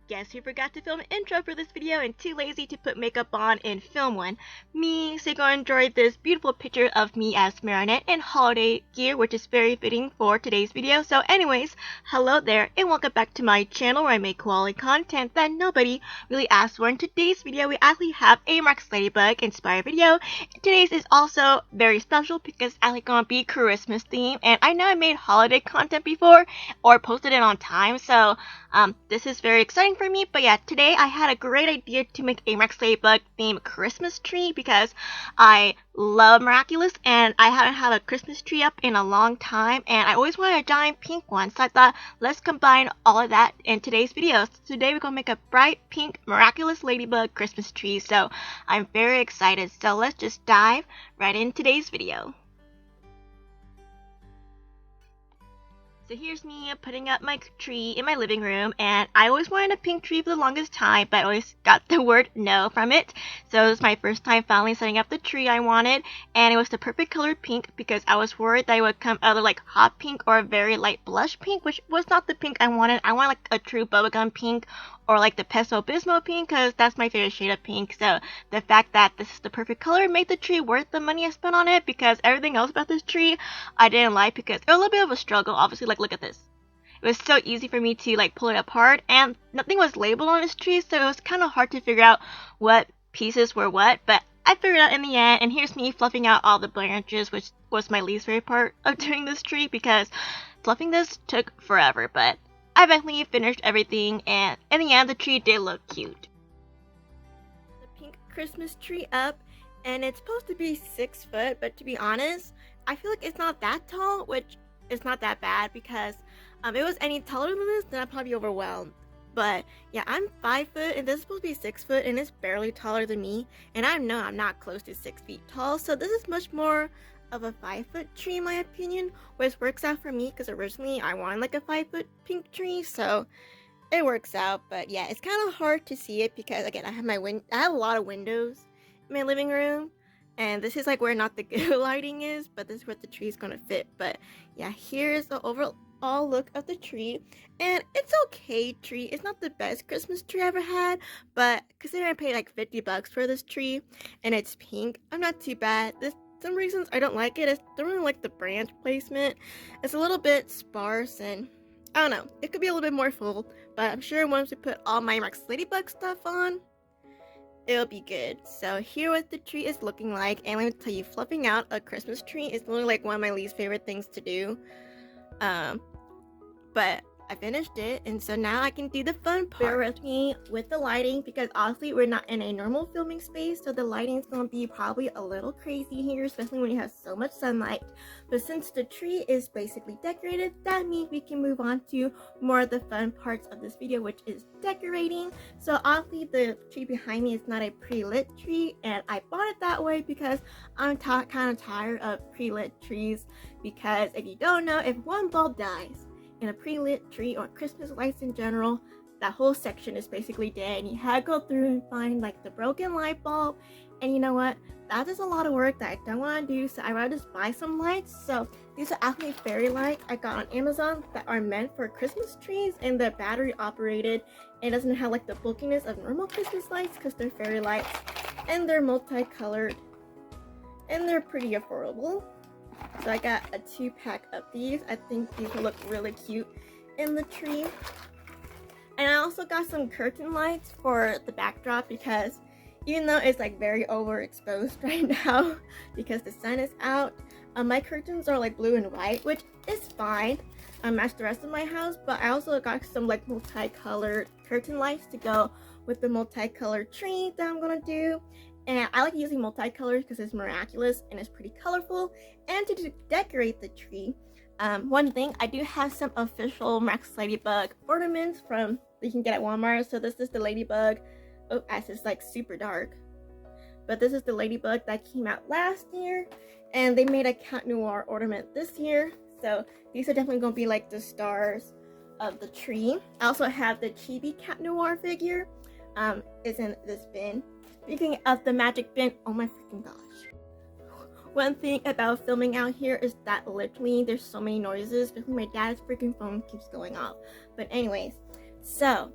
Guess who forgot to film an intro for this video and too lazy to put makeup on and film one? Me, so you're going to enjoy this beautiful picture of me as Marinette in holiday gear, which is very fitting for today's video. So anyways, hello there and welcome back to my channel where I make quality content that nobody really asked for. In today's video, we actually have a Miraculous Ladybug inspired video. Today's is also very special because it's actually going to be Christmas themed, and I know I made holiday content before or posted it on time, so this is very exciting for me. But yeah, today I had a great idea to make a Miraculous Ladybug themed Christmas tree because I love Miraculous and I haven't had a Christmas tree up in a long time, and I always wanted a giant pink one, so I thought let's combine all of that in today's video. So today we're gonna make a bright pink Miraculous Ladybug Christmas tree, so I'm very excited. So let's just dive right in today's video. So here's me putting up my tree in my living room, and I always wanted a pink tree for the longest time, but I always got the word no from it. So it was my first time finally setting up the tree I wanted, and it was the perfect color pink because I was worried that it would come either like hot pink or a very light blush pink, which was not the pink I wanted. I wanted like a true bubblegum pink or like the Pesto Bismo pink because that's my favorite shade of pink. So the fact that this is the perfect color made the tree worth the money I spent on it, because everything else about this tree I didn't like because it was a little bit of a struggle. Obviously, like look at this. It was so easy for me to like pull it apart, and nothing was labeled on this tree, so it was kind of hard to figure out what pieces were what, but I figured it out in the end. And here's me fluffing out all the branches, which was my least favorite part of doing this tree because fluffing this took forever, but I eventually finished everything, and in the end the tree did look cute. The pink Christmas tree up, and it's supposed to be 6 foot, but to be honest, I feel like it's not that tall, which is not that bad because if it was any taller than this, then I'd probably be overwhelmed. But yeah, I'm 5 foot and this is supposed to be 6 foot, and it's barely taller than me, and I know I'm not close to 6 feet tall, so this is much more of a 5 foot tree in my opinion, which works out for me because originally I wanted like a 5 foot pink tree, so it works out. But yeah, it's kind of hard to see it because again I have a lot of windows in my living room, and this is like where not the good lighting is, but this is where the tree is gonna fit. But yeah, here's the overall look of the tree, and it's okay tree. It's not the best Christmas tree I ever had, but considering I paid like $50 for this tree and it's pink, I'm not too bad. Some reasons I don't like it. I don't really like the branch placement. It's a little bit sparse, and I don't know, it could be a little bit more full, but I'm sure once we put all my Miraculous Ladybug stuff on, it'll be good. So here what the tree is looking like, and let me tell you, fluffing out a Christmas tree is literally like one of my least favorite things to do. But I finished it, and so now I can do the fun part. Bear with me with the lighting because honestly we're not in a normal filming space, so the lighting is going to be probably a little crazy here, especially when you have so much sunlight. But since the tree is basically decorated, that means we can move on to more of the fun parts of this video, which is decorating. So honestly, the tree behind me is not a pre-lit tree, and I bought it that way because I'm kind of tired of pre-lit trees, because if you don't know, if one bulb dies in a pre-lit tree or Christmas lights in general, that whole section is basically dead, and you had to go through and find like the broken light bulb. And you know what, that is a lot of work that I don't want to do, so I'd rather just buy some lights. So these are actually fairy lights I got on Amazon that are meant for Christmas trees, and they're battery operated and it doesn't have like the bulkiness of normal Christmas lights because they're fairy lights, and they're multicolored and they're pretty affordable. So I got a 2-pack of these. I think these will look really cute in the tree. And I also got some curtain lights for the backdrop because even though it's like very overexposed right now because the sun is out, my curtains are like blue and white, which is fine, match the rest of my house. But I also got some like multicolored curtain lights to go with the multicolored tree that I'm gonna do. And I like using multicolors because it's Miraculous and it's pretty colorful. And to decorate the tree, one thing, I do have some official Miraculous Ladybug ornaments that you can get at Walmart. So this is the ladybug. Oh, it's like super dark. But this is the ladybug that came out last year, and they made a Cat Noir ornament this year. So these are definitely going to be like the stars of the tree. I also have the Chibi Cat Noir figure. Is in this bin. Speaking of the magic bin, oh my freaking gosh. One thing about filming out here is that literally there's so many noises, especially my dad's freaking phone keeps going off. But anyways, so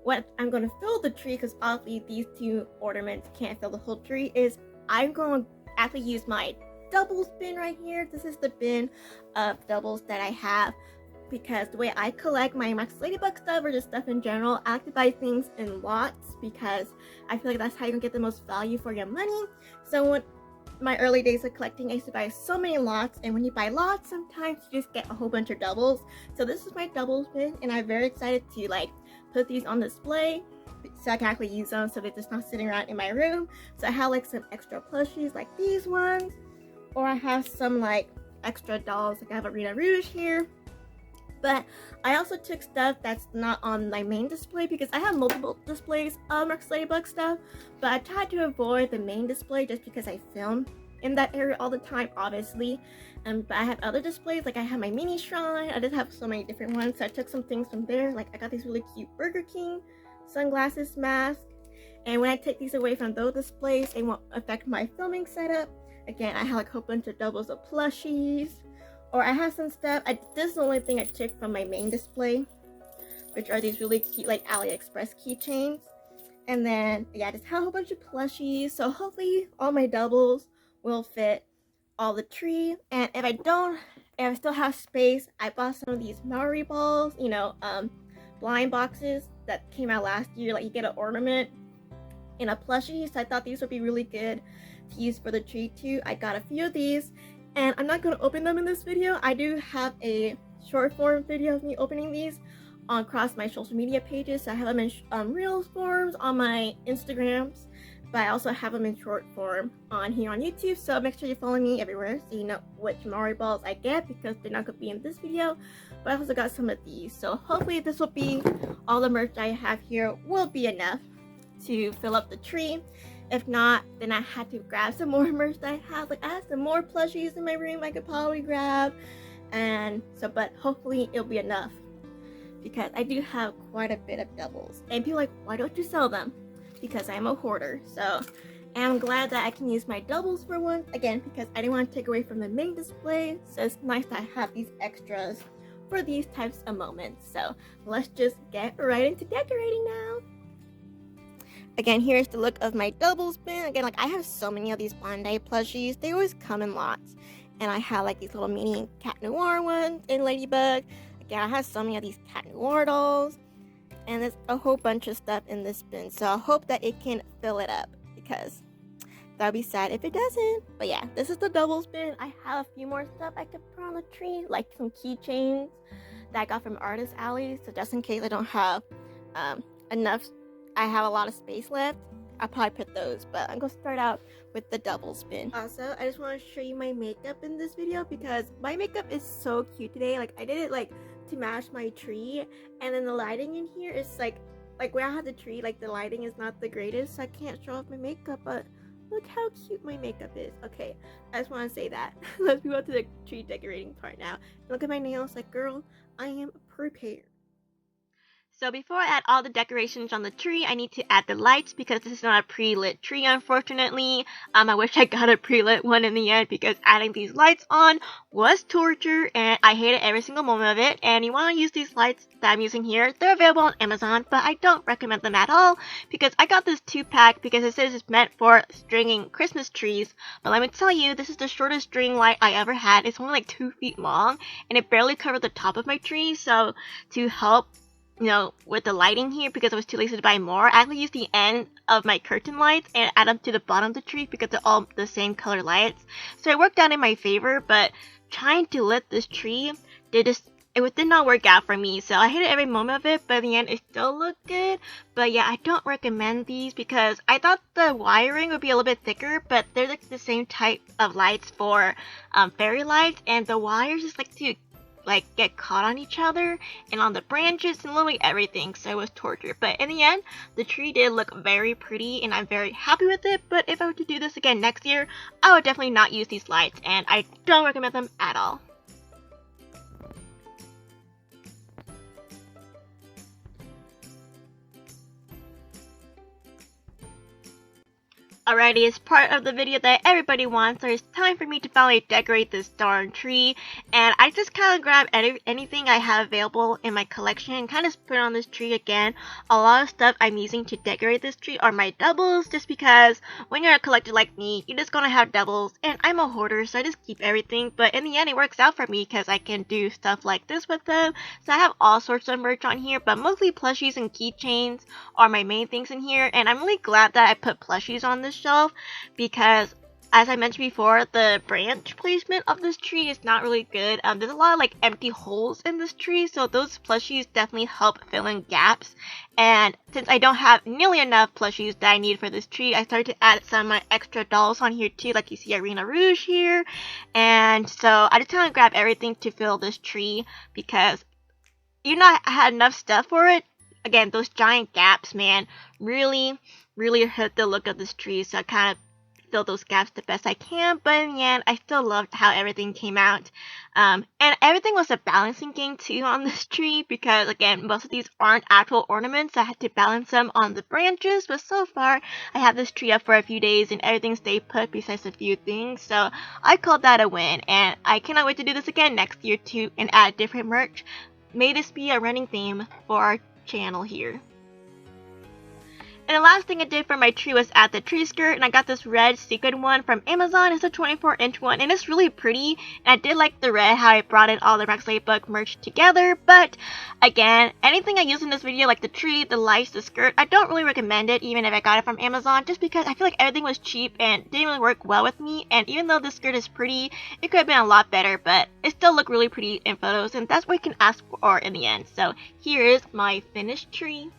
what I'm going to fill the tree, because obviously these two ornaments can't fill the whole tree, is I'm going to actually use my doubles bin right here. This is the bin of doubles that I have, because the way I collect my Miraculous Ladybug stuff, or just stuff in general, I like to buy things in lots, because I feel like that's how you can get the most value for your money. So when my early days of collecting, I used to buy so many lots, and when you buy lots, sometimes you just get a whole bunch of doubles. So this is my doubles bin, and I'm very excited to like put these on display so I can actually use them, so they're just not sitting around in my room. So I have like some extra plushies like these ones, or I have some like extra dolls, like I have a Rita Rouge here. But I also took stuff that's not on my main display, because I have multiple displays of Miraculous Ladybug stuff, but I tried to avoid the main display just because I film in that area all the time, obviously. But I have other displays, like I have my mini shrine. I just have so many different ones, so I took some things from there. Like I got these really cute Burger King sunglasses mask, and when I take these away from those displays, it won't affect my filming setup. Again, I have like a whole bunch of doubles of plushies. Or I have some stuff, this is the only thing I took from my main display, which are these really cute like AliExpress keychains. And then, yeah, I just have a whole bunch of plushies, so hopefully all my doubles will fit all the tree. And if I still have space, I bought some of these Maori balls, you know, blind boxes that came out last year. Like you get an ornament in a plushie, so I thought these would be really good to use for the tree too. I got a few of these, and I'm not going to open them in this video. I do have a short form video of me opening these across my social media pages. So I have them in reels forms on my Instagrams, but I also have them in short form on here on YouTube. So make sure you follow me everywhere so you know which Maori balls I get, because they're not going to be in this video. But I also got some of these. So hopefully this will be all the merch I have here will be enough to fill up the tree. If not, then I had to grab some more merch that I have. Like I have some more plushies in my room I could probably grab. And so, but hopefully it'll be enough, because I do have quite a bit of doubles. And people are like, why don't you sell them? Because I'm a hoarder. So I'm glad that I can use my doubles for once. Again, because I didn't want to take away from the main display. So it's nice that I have these extras for these types of moments. So let's just get right into decorating now. Again, here's the look of my doubles bin. Again, like I have so many of these Bondi plushies. They always come in lots. And I have like these little mini Cat Noir ones in Ladybug. Again, I have so many of these Cat Noir dolls. And there's a whole bunch of stuff in this bin. So I hope that it can fill it up, because that would be sad if it doesn't. But yeah, this is the doubles bin. I have a few more stuff I could put on the tree, like some keychains that I got from Artist Alley. So just in case I don't have enough, I have a lot of space left, I'll probably put those. But I'm going to start out with the doubles bin. Also, I just want to show you my makeup in this video, because my makeup is so cute today. Like I did it like to match my tree, and then the lighting in here is like where I have the tree, like the lighting is not the greatest, so I can't show off my makeup, but look how cute my makeup is. Okay, I just want to say that. Let's move on to the tree decorating part now. Look at my nails, like girl, I am prepared. So before I add all the decorations on the tree, I need to add the lights, because this is not a pre-lit tree, unfortunately. I wish I got a pre-lit one in the end, because adding these lights on was torture, and I hated every single moment of it. And you want to use these lights that I'm using here, they're available on Amazon, but I don't recommend them at all, because I got this 2-pack because it says it's meant for stringing Christmas trees. But let me tell you, this is the shortest string light I ever had. It's only like 2 feet long, and it barely covered the top of my tree. So to help, you know, with the lighting here, because I was too lazy to buy more, I actually used the end of my curtain lights and add them to the bottom of the tree, because they're all the same color lights. So it worked out in my favor, but trying to lit this tree it did not work out for me. So I hated every moment of it, but in the end it still looked good. But yeah, I don't recommend these, because I thought the wiring would be a little bit thicker, but they're like the same type of lights for fairy lights, and the wires just like to get caught on each other and on the branches and literally everything, so it was torture. But in the end, the tree did look very pretty, and I'm very happy with it. But if I were to do this again next year, I would definitely not use these lights, and I don't recommend them at all. Alrighty, it's part of the video that everybody wants, so it's time for me to finally decorate this darn tree. And I just kind of grab anything I have available in my collection and kind of put it on this tree again. A lot of stuff I'm using to decorate this tree are my doubles, just because when you're a collector like me, you're just gonna have doubles, and I'm a hoarder, so I just keep everything. But in the end, it works out for me because I can do stuff like this with them. So I have all sorts of merch on here, but mostly plushies and keychains are my main things in here. And I'm really glad that I put plushies on this shelf, because as I mentioned before, the branch placement of this tree is not really good. There's a lot of like empty holes in this tree, so those plushies definitely help fill in gaps. And since I don't have nearly enough plushies that I need for this tree, I started to add some of my extra dolls on here too, like you see Arena Rouge here. And so I just kind of grab everything to fill this tree, because even though I had enough stuff for it, again, those giant gaps, man, really hurt the look of this tree. So I kind of fill those gaps the best I can, but in the end, I still loved how everything came out. And everything was a balancing game too on this tree, because again, most of these aren't actual ornaments. I had to balance them on the branches, but so far, I had this tree up for a few days and everything stayed put besides a few things, so I called that a win, and I cannot wait to do this again next year too and add different merch. May this be a running theme for our channel here. And the last thing I did for my tree was add the tree skirt, and I got this red sequin one from Amazon. It's a 24-inch one, and it's really pretty. And I did like the red, how I brought in all the Miraculous Ladybug merch together. But again, anything I use in this video, like the tree, the lights, the skirt, I don't really recommend it, even if I got it from Amazon, just because I feel like everything was cheap and didn't really work well with me. And even though the skirt is pretty, it could have been a lot better, but it still looked really pretty in photos, and that's what you can ask for in the end. So here is my finished tree.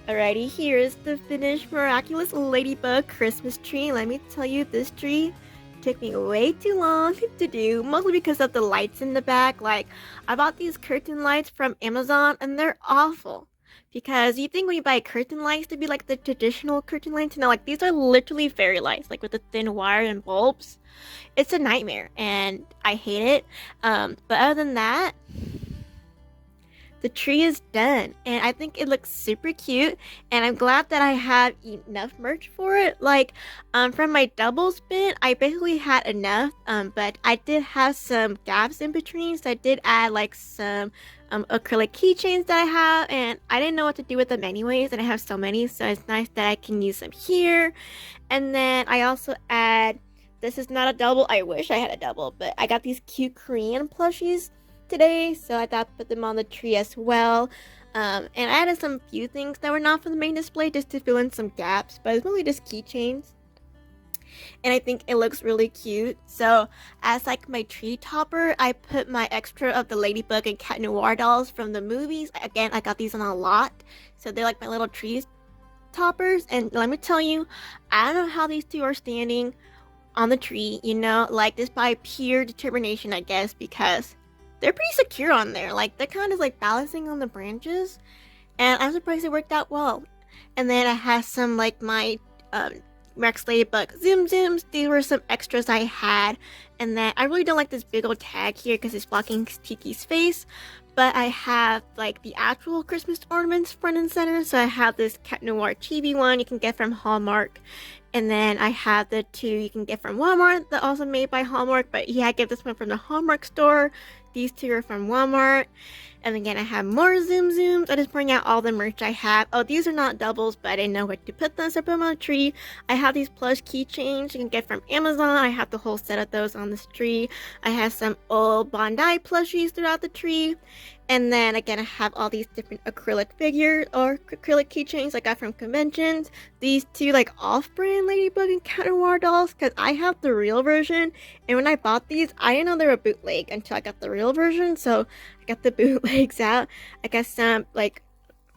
Alrighty, here's the finished Miraculous Ladybug Christmas tree. Let me tell you, this tree took me way too long to do, mostly because of the lights in the back. Like, I bought these curtain lights from Amazon, and they're awful. Because you think when you buy curtain lights to be like the traditional curtain lights, no, like these are literally fairy lights, like with the thin wire and bulbs. It's a nightmare, and I hate it. But other than that, the tree is done, and I think it looks super cute, and I'm glad that I have enough merch for it. Like, from my doubles bin, I basically had enough, but I did have some gaps in between, so I did add like some acrylic keychains that I have, and I didn't know what to do with them anyways, and I have so many, so it's nice that I can use them here. And then I also add, this is not a double, I wish I had a double, but I got these cute Korean plushies today, so I thought I'd put them on the tree as well. And I added some few things that were not for the main display just to fill in some gaps, but it's really just keychains, and I think it looks really cute. So as like my tree topper, I put my extra of the Ladybug and Cat Noir dolls from the movies. Again, I got these on a lot, so they're like my little tree toppers. And let me tell you, I don't know how these two are standing on the tree, you know, like this by pure determination, I guess, because they're pretty secure on there. Like, they're kind of like balancing on the branches, and I'm surprised it worked out well. And then I have some like my Miraculous Ladybug Zoom Zooms. These were some extras I had. And then I really don't like this big old tag here because it's blocking Tiki's face, but I have like the actual Christmas ornaments front and center. So I have this Cat Noir chibi one you can get from Hallmark, and then I have the two you can get from Walmart that also made by Hallmark, but yeah, I get this one from the Hallmark store. These two are from Walmart. And again, I have more Zoom Zooms. I just bring out all the merch I have. Oh, these are not doubles, but I didn't know where to put them, so I put them on a tree. I have these plush keychains you can get from Amazon. I have the whole set of those on this tree. I have some old Bondi plushies throughout the tree. And then again, I have all these different acrylic figures or acrylic keychains I got from conventions. These two like off-brand Ladybug and Cat Noir dolls, because I have the real version. And when I bought these, I didn't know they were bootleg until I got the real version. So I got the bootlegs out. I got some like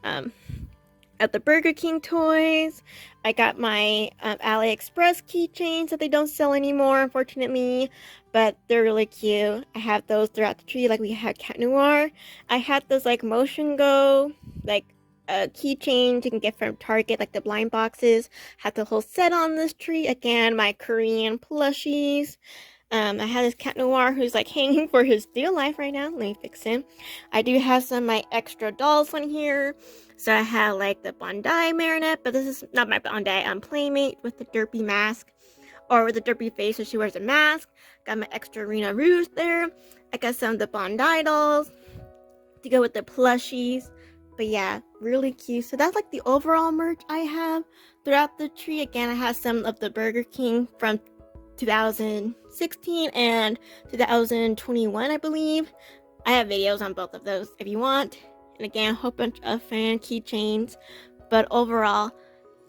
at the Burger King toys. I got my AliExpress keychains that they don't sell anymore, unfortunately, but they're really cute. I have those throughout the tree, like we had Cat Noir. I had those like Motion Go, like keychains you can get from Target, like the blind boxes. Had the whole set on this tree. Again, my Korean plushies. I have this Cat Noir who's like hanging for his dear life right now. Let me fix him. I do have some of my extra dolls on here. So I have like the Bondi Marinette, but this is not my Bondi. Playmate with the derpy mask, or with the derpy face, so she wears a mask. Got my extra Rena Rouge there. I got some of the Bondi dolls to go with the plushies. But yeah, really cute. So that's like the overall merch I have throughout the tree. Again, I have some of the Burger King from 2016 and 2021, I believe. I have videos on both of those if you want. And again, a whole bunch of fan keychains. But overall,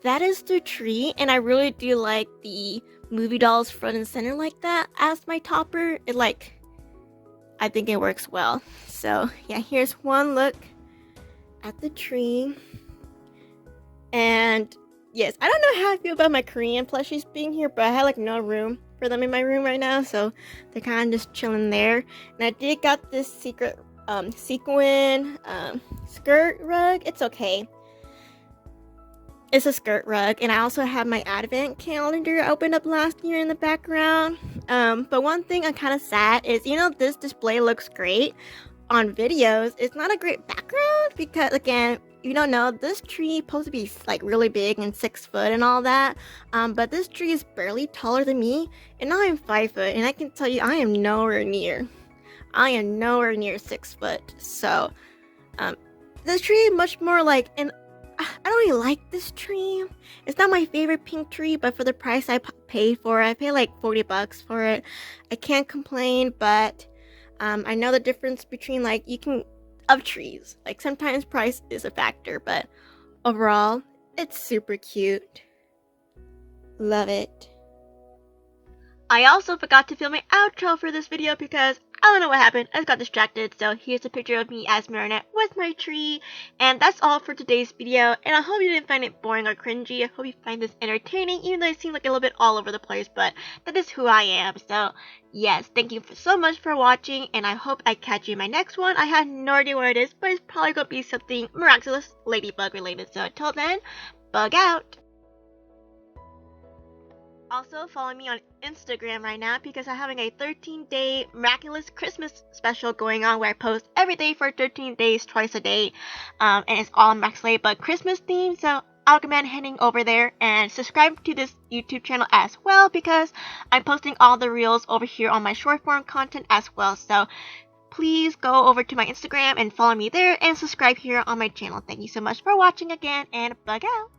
that is the tree. And I really do like the movie dolls front and center like that as my topper. I think it works well. So yeah, here's one look at the tree. And yes, I don't know how I feel about my Korean plushies being here, but I had like no room for them in my room right now, so they're kind of just chilling there. And I did got this secret sequin skirt rug. It's okay. It's a skirt rug. And I also have my advent calendar opened up last year in the background. But one thing I'm kind of sad is, this display looks great on videos. It's not a great background because, again, you don't know, this tree is supposed to be like really big and 6 foot and all that, but this tree is barely taller than me, and now I'm 5 foot, and I can tell you I am nowhere near 6 foot. So this tree is much more like, and I don't really like this tree. It's not my favorite pink tree, but for the price I paid for it, I paid like $40 for it. I can't complain, but I know the difference between of trees. Like sometimes price is a factor, but overall, it's super cute. Love it. I also forgot to film an outro for this video because I don't know what happened. I just got distracted. So here's a picture of me as Marinette with my tree. And that's all for today's video. And I hope you didn't find it boring or cringy. I hope you find this entertaining, even though it seems like a little bit all over the place. But that is who I am. So yes, thank you so much for watching. And I hope I catch you in my next one. I have no idea what it is, but it's probably going to be something Miraculous Ladybug related. So until then, bug out. Also, follow me on Instagram right now because I'm having a 13-day Miraculous Christmas special going on where I post every day for 13 days, twice a day. And it's all Miraculous Ladybug Christmas themed, so I recommend heading over there and subscribe to this YouTube channel as well because I'm posting all the reels over here on my short form content as well. So please go over to my Instagram and follow me there and subscribe here on my channel. Thank you so much for watching again, and bug out!